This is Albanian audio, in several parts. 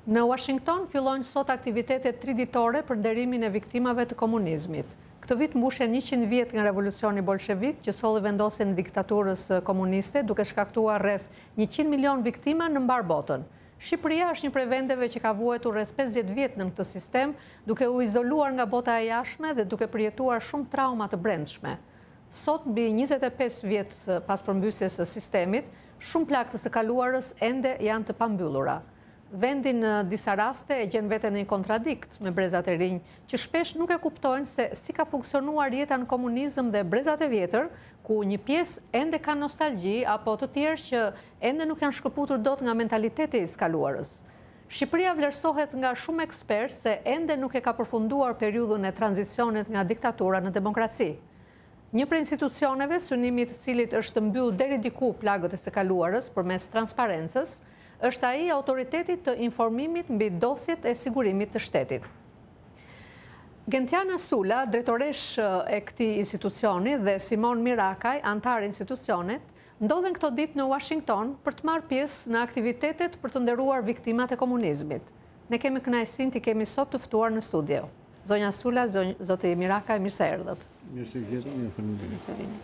Në Uashington fillojnë sot aktivitetet 3 ditore për nderimin e viktimave të komunizmit. Këtë vit mbushen 100 vjet nga revolucioni bolshevik që solli vendosjen e diktaturës komuniste duke shkaktuar rreth 100 milion viktima në mbar botën. Shqipëria është një prej vendeve që ka vuajtur rreth 50 vjet në këtë sistem, duke u izoluar nga bota e jashtme dhe duke përjetuar shumë trauma të brendshme. Sot, mbi 25 vjet pas përmbysjes së sistemit, shumë plagë të kaluarës ende janë të pambyllura. Vendi në disa raste e gjen veten në një kontradikt me brezat e rinj, që shpesh nuk e kuptojnë se si ka funksionuar jeta në komunizëm dhe brezat e vjetër, ku një pjesë ende ka nostalgji apo të tjerë që ende nuk janë shkëputur dot nga mentaliteti i skaluarës. Shqipëria vlerësohet nga shumë ekspertë se ende nuk e ka përfunduar periudhën e tranzicionit nga diktatura në demokraci. Një prej institucioneve, synimi i të cilit është mbyll deri diku plagët e së kaluarës përmes transparencës, është ai Autoriteti të Informimit mbi Dosjet e Sigurimit të Shtetit. Gentiana Sula, drejtoresh e këtij institucioni, dhe Simon Mirakaj, antar i institucionit, ndodhen këto ditë në Uashington për të marrë pjesë në aktivitetet për të nderuar viktimat e komunizmit. Ne kemi kënaqësinë t'i kemi sot të ftuar në studio. Zonja Sula, zoti Mirakaj, mirë se erdhët. Mirë se vini.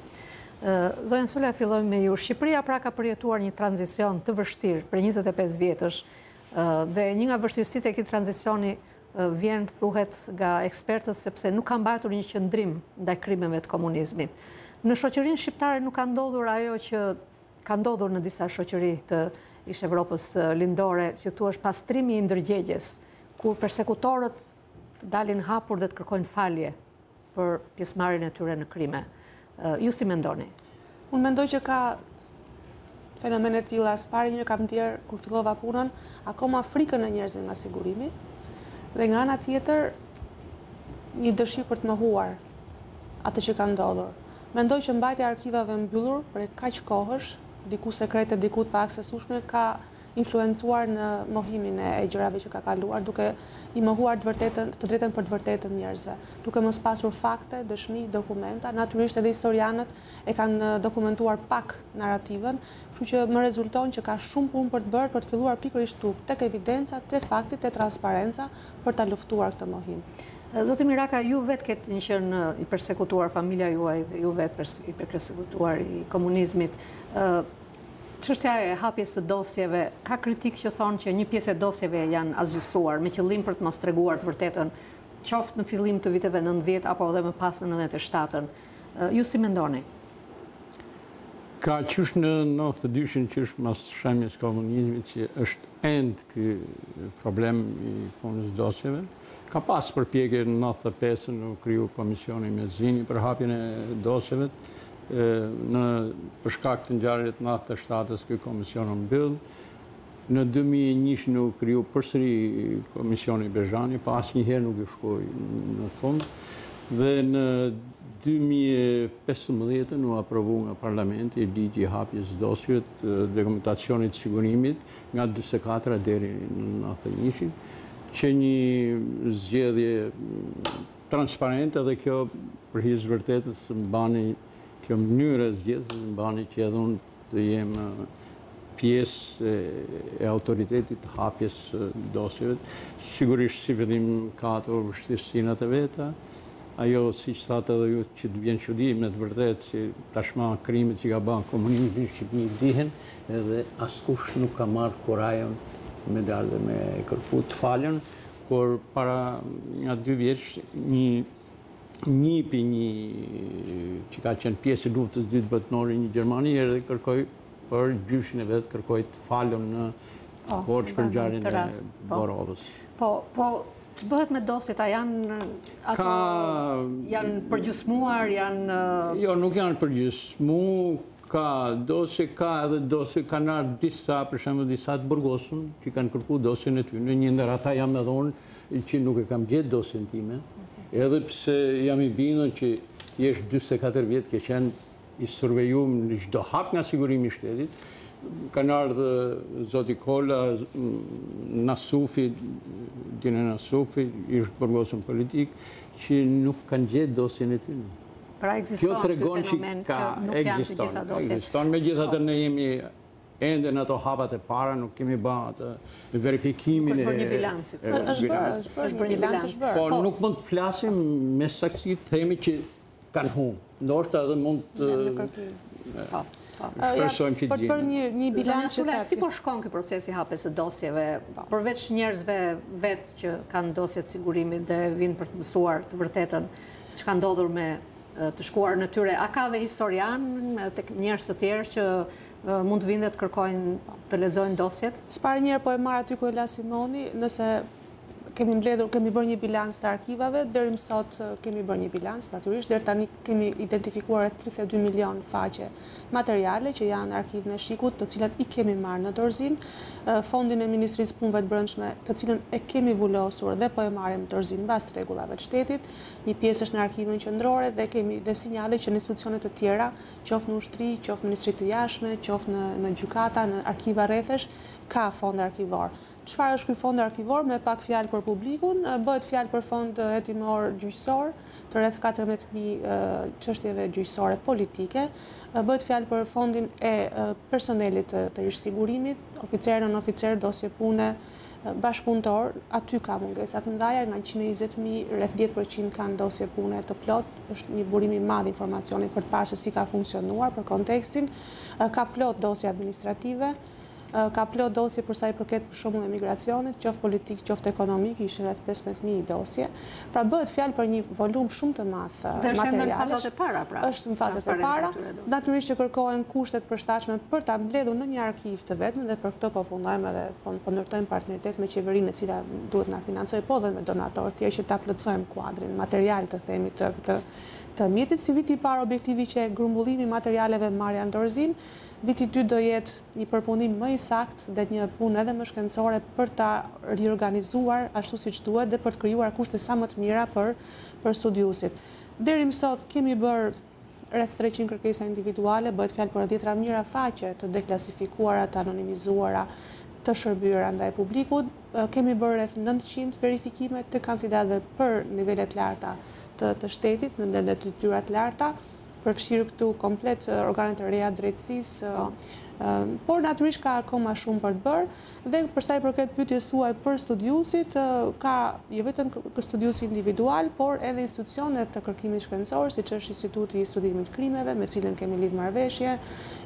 Zonja Sula, fillojmë me ju. Shqipëria pra ka përjetuar një tranzicion të vështirë për 25 vjetësh dhe një nga vështirësitë e këtij tranzicioni vjen thuhet nga ekspertët sepse nuk ka mbajtur një qëndrim ndaj krimeve të komunizmit. Në shoqërinë shqiptare nuk ka ndodhur ajo që ka ndodhur në disa shoqëri të ish Evropës lindore, që thua është pastrimi i ndërgjegjes, kur persekutorët dalin hapur dhe të kërkojnë falje për pjesëmarrjen e tyre në krime. Ju si mendoni? Unë mendoj që ka fenomene të tilla. Pari një kam ndjer kur fillova punën, akoma frikën e njerëzve nga sigurimi, dhe nga ana tjetër një dëshirë për të mohuar atë që ka ndodhur. Mendoj që mbajtja e arkivave mbyllur për kaq kohësh, diku sekrete, diku të paaksesueshme, ka influencuar në mohimin e gjërave që ka kaluar, duke i mohuar të drejtën për të vërtetën njerëzve, duke mos pasur fakte, dëshmi, dokumenta. Natyrisht edhe historianët e kanë dokumentuar pak narrativën, kështu që më rezulton që ka shumë punë për të bërë për të filluar pikërisht tek evidenca, te fakti, te transparenca për ta luftuar këtë mohim. Zoti Mirakaj, ju vetë keni qenë i persekutuar, familja juaj, ju vetë i persekutuar i komunizmit. Çështja e hapjes së dosjeve, ka kritik që thonë që një pjesë e dosjeve janë azgjësuar me qëllim për të mos treguar të vërtetën, qoftë në fillim të viteve 90 apo edhe më pas në 97-ën. Ju si mendoni? Ka qysh në 92-shin qysh mas shemjes komunizmit që është ende ky problem i punës dosjeve. Ka pas përpjekje në 95-ën u kriju komisioni me Zëtin për hapjen e dosjeve. Për shkak të ngjarjeve të 97-s ky komision u mbyll. Në 2001 u kriju përsëri komisioni Bezhani, pa asnjëherë nuk i shkoi në fund. Dhe në 2015 u aprovu nga parlamenti ligji i hapjes dosjeve të dokumentacionit të Sigurimit nga 44 deri në 91, që një zgjedhje transparente, dhe kjo për hir të vërtetës mbani kjo mënyrë e zgjedhjes mbani që edhe unë të jem pjesë e autoritetit të hapjes dosjeve. Sigurisht si fillim ka ato vështirësinat e veta. Ajo, siç thatë edhe ju, që të vjen çudi me të vërtetë që tashmë krimet që ka bën komunizmi në Shqipëri dihen, edhe askush nuk ka marrë kurajon me dalë me kërku të falën, por para nga 2 vjeç një që ka qenë pjesë e luftës dytë botërore në Gjermani edhe kërkoi për gjyshin e vet, kërkoi të falën në borxh për ngjarjen e Borovës. Po, ç'bëhet me dosjet? A janë ato janë përgjysmuar, janë Jo, nuk janë përgjysmu. Ka dosje, ka edhe dosje, kanë ardhur disa, për shembull disa të burgosur që kanë kërkuar dosjen e tyre. Një ndër ata jam edhe unë që nuk e kam gjetë dosjen time. Edhe pse jam i bindur që jesh 44 vjet ke qenë i survejuar në çdo hap nga Sigurimi i Shtetit. Kanë ardhur zoti Kola, Nasufi, Gentiana Nasufi, ish burgosur politik, që nuk kanë gjetë dosjen e tyre. Pra ekziston ky fenomen që nuk janë të gjitha dosjet. Ekziston, megjithatë ne jemi ende në ato hapat e para nuk kemi bërë atë verifikimin Është bërë një bilanc. Është bërë një bilanc. Po nuk mund të flasim me saksi të themi që kanë humbë. Ndoshta edhe mund të shpresojmë që për të bërë një bilanc. Si po shkon ky procesi hapjes së dosjeve, përveç njerëzve vetë që kanë dosjet sigurimit dhe vinë për të mësuar të vërtetën çka ndodhur me të shkuar në tyre, a ka dhe historian tek njerëz të tjerë që mund të vinë dhe të kërkojnë të lexojnë dosjet? S'pari njerë po e marr aty ku e la Simoni, nëse kemi bërë një bilanc të arkivave, deri më sot kemi bërë një bilanc, natyrisht, deri tani kemi identifikuar 32 milion faqe materiale që janë në arkivën e Shikut, të cilat i kemi marrë në dorëzim, fondin e Ministrisë Punëve të Brendshme, të cilën e kemi vulosur dhe po e marrim në dorëzim mbas rregullave të shtetit, një pjesë është në arkivën qendrore dhe kemi dhe sinjale që në institucione të tjera, qoftë në ushtri, qoftë në Ministri të Jashtme, qoftë në gjykata, në arkiva rrethesh, ka fond arkivor. Çfarë është ky fond arkivor? Me pak fjalë për publikun, bëhet fjalë për fond hetimor gjyqësor të rreth 14.000 çështjeve gjyqësore politike, bëhet fjalë për fondin e personelit të ish Sigurimit, oficer nën oficer, dosje pune, bashkëpunëtor, aty ka mungesa të ndaja, nga 120.000 rreth 10% kanë dosje pune të plot, është një burim i madh informacioni për të parë se si ka funksionuar për kontekstin, ka plot dosje administrative, ka plot dosje për sa i përket për shembull emigracionit, qoftë politik, qoftë ekonomik, ishin rreth 15.000 dosje. Pra bëhet fjalë për një volum shumë të madh materiale. Dhe është në fazat e para, pra. Është në fazat e para. Natyrisht që kërkohen kushtet përshtatshme për ta mbledhur në një arkiv të vetëm dhe për këtë po punojmë edhe po ndërtojmë partneritet me qeverinë e cila duhet na financojë, po dhe me donatorë tjerë që ta plotësojmë kuadrin material të themi të mjetit. Si viti i parë objektivi që grumbullimi materialeve marrja në dorëzim, viti 2 do jetë një përpunim më i saktë dhe një punë edhe më shkencore për ta riorganizuar ashtu siç duhet dhe për të krijuar kushte sa më të mira për studiuesit. Deri më sot kemi bërë rreth 300 kërkesa individuale, bëhet fjalë për 10 mijëra faqe të deklasifikuara, të anonimizuara, të shërbyer ndaj publikut. Kemi bërë rreth 900 verifikime të kandidatëve për nivelet larta të shtetit, në detyrat larta, përfshirë këtu komplet organet e reja drejtësisë, por natyrisht ka akoma shumë për të bërë dhe përsa i përket pyetjes suaj për studiuesit, ka jo vetëm studiuesi individual, por edhe institucionet të kërkimit shkencor, siç është Instituti i Studimit të Krimeve, me cilën kemi lidhë marrëveshje,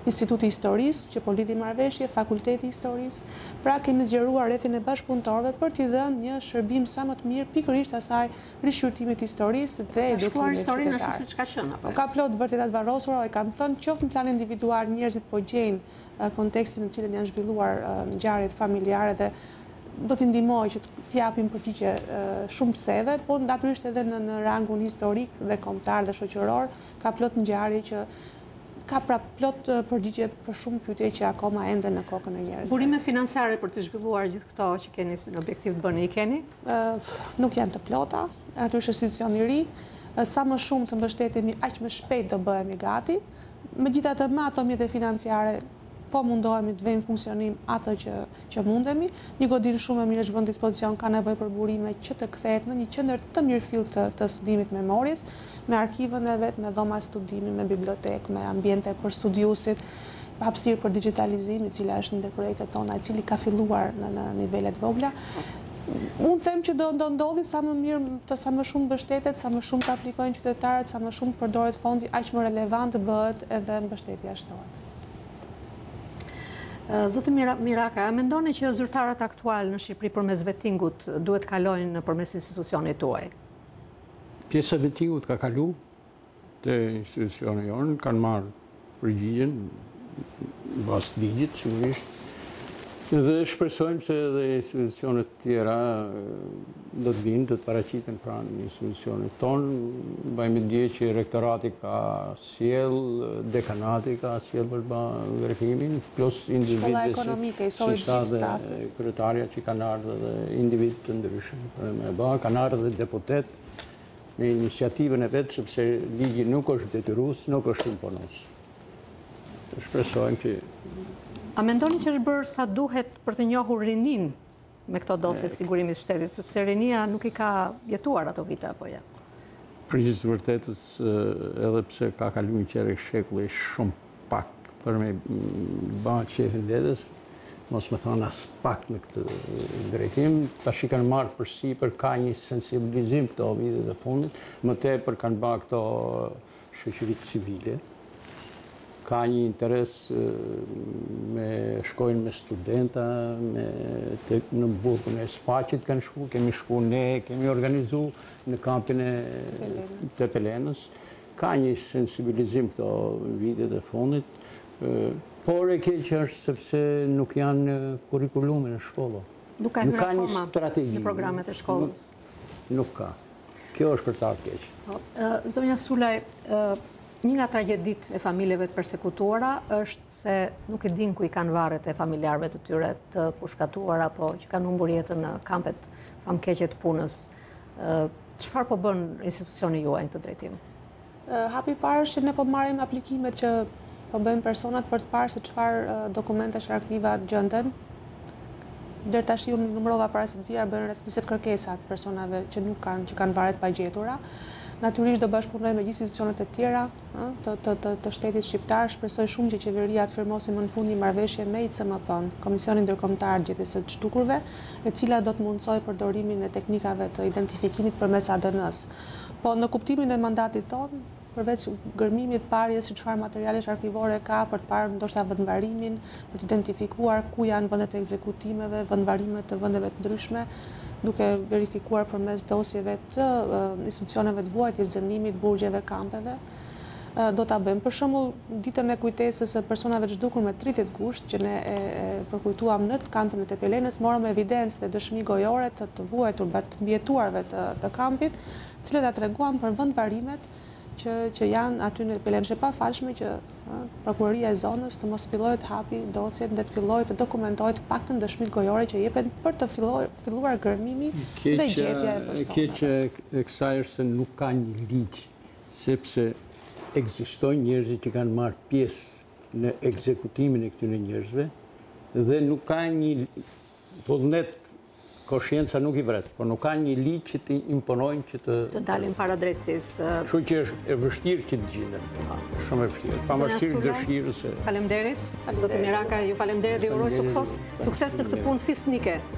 Instituti i Historisë, që po lidhi marrëveshje, Fakulteti i Historisë. Pra kemi zgjeruar rrethin e bashkëpunëtorëve për t'i dhënë një shërbim sa më të mirë pikërisht asaj rishqyrtimit të historisë dhe edukimit historinë ashtu siç ka qenë apo. Ka plot vërtetat varrosura, e kam thënë, qoftë në plan individual njerëzit po gjejnë kontekstin në cilën janë zhvilluar ngjarjet familjare dhe do t'i ndihmoj që t'japim përgjigje shumë pseve, po natyrisht edhe në rangun historik dhe kombëtar dhe shoqëror ka plot ngjarje që ka pra plot përgjigje për shumë pyetje që akoma ende në kokën e njerëzve. Burimet financiare për të zhvilluar gjithë këto që keni në objektiv të bëni, i keni? Nuk janë të plota, natyrisht është institucion i ri, sa më shumë të mbështetemi, aq më shpejt do bëhemi gati. Megjithatë me ato mjete financiare po mundohemi të vëmë funksionim atë që mundemi. Një godinë shumë e mirë është vënë dispozicion, ka nevojë për burime që të kthehet në një qendër të mirëfill të studimit memorjes, me arkivën e vet, me dhoma studimi, me bibliotekë, me ambiente për studiuesit, hapësirë për digitalizim, i cila është një ndër projektet tona, i cili ka filluar në nivelet vogla. Unë them që do ndodhi sa më mirë, sa më shumë mbështetet, sa më shumë të aplikojnë qytetarët, sa më shumë përdoret fondi, aq më relevant bëhet edhe mbështetja shtohet. Zoti Mirakaj, a mendoni që zyrtarët aktual në Shqipëri përmes vettingut duhet kalojnë përmes institucionit tuaj? Pjesa e vettingut ka kalu te institucioni jonë, kanë marrë përgjigjen bazë ligjit sigurisht. Dhe shpresojmë se edhe institucionet tjera do të vinë, do të paraqiten pranë institucionit tonë. Mbajmë dje që rektorati ka sjell, dekanati ka sjell për verifikimin, plus individë dhe kryetarja që kanë ardhur dhe individ të ndryshëm. Kanë ardhur dhe deputet me iniciativën e vetë, sepse ligji nuk është detyrues, nuk është imponues. Shpresojmë që A mendoni që është bërë sa duhet për të njohur rinin me këto dosje të Sigurimit të Shtetit, sepse rinia nuk i ka jetuar ato vite apo ja? Përgjithësisht vërtetës, edhe pse ka kaluar një qerë shekulli shumë pak për me ba qefin vetës, mos më thonë as pak në këtë drejtim, tash i kanë marrë përsipër, ka një sensibilizim këto vitet e fundit, më tepër kanë ba këto shoqëritë civile, ka një interes me shkojnë me studenta, në burgun e Spaqit kanë shku, kemi shku ne, kemi organizu në kampin e të Pelenës. Ka një sensibilizim këto vitet e fundit, por e keqë është sepse nuk janë kurrikulume në shkolla. Nuk ka një strategi në programet e shkollës. Nuk ka. Kjo është kërtar keqë. Zonja Sulaj, një nga tragjedit e familjeve të persekutuara është se nuk e din ku i kanë varret e familjarëve të tyre të pushkatuar apo që kanë humbur jetën në kampet famkeqe të punës. Çfarë po bën institucioni juaj në këtë drejtim? Hapi i parë është që ne po marrim aplikimet që po bëjmë personat për të parë se çfarë dokumentesh arkiva gjenden. Deri tash unë numërova para se të vija bën rreth 20 kërkesa të personave që kanë varret pa gjetura. Natyrisht do bashkëpunoj me gjithë institucionet e tjera të shtetit shqiptar. Shpresoj shumë që qeveria të firmosë më në fund një marrëveshje me ICMP-n, Komisionin Ndërkombëtar Gjetjes së të Zhdukurve, e cila do të mundsojë përdorimin e teknikave të identifikimit përmes ADN-s. Po në kuptimin e mandatit tonë, përveç gërmimit parjes se çfarë materialesh arkivore ka për të parë ndoshta vendvarimin, për të identifikuar ku janë vendet e ekzekutimeve, vendvarimet të vendeve të ndryshme, duke verifikuar përmes dosjeve të institucioneve të vuajtjes, dënimit, burgjeve, kampeve, do ta bëjmë. Për shembull, ditën e kujtesës së personave të zhdukur me 30 gusht, që ne e përkujtuam në kampin e Tepelenës, morëm evidencë dhe dëshmi gojore të vuajtur, të mbijetuarve të kampit, cilët ta treguan për vendvarimet që janë aty në Tepelenës. E pafalshme që prokuroria e zonës të mos fillojë të hapi dosjet dhe të fillojë të dokumentojë të paktën dëshmitë gojore që jepen për të filluar gërmimi dhe gjetja e personave. Keqja e kësaj është se nuk ka një ligj, sepse ekzistojnë njerëz që kanë marrë pjesë në ekzekutimin e këtyre njerëzve dhe nuk ka një vullnet. Koshienca nuk i vret, por nuk ka një ligj që të imponojnë që të dalin para drejtësisë. Kështu që është e vështirë që të gjenden. Shumë e vështirë. Pavarësisht dëshirës. Faleminderit. Zoti Mirakaj, ju faleminderit dhe ju uroj sukses në këtë punë fisnike.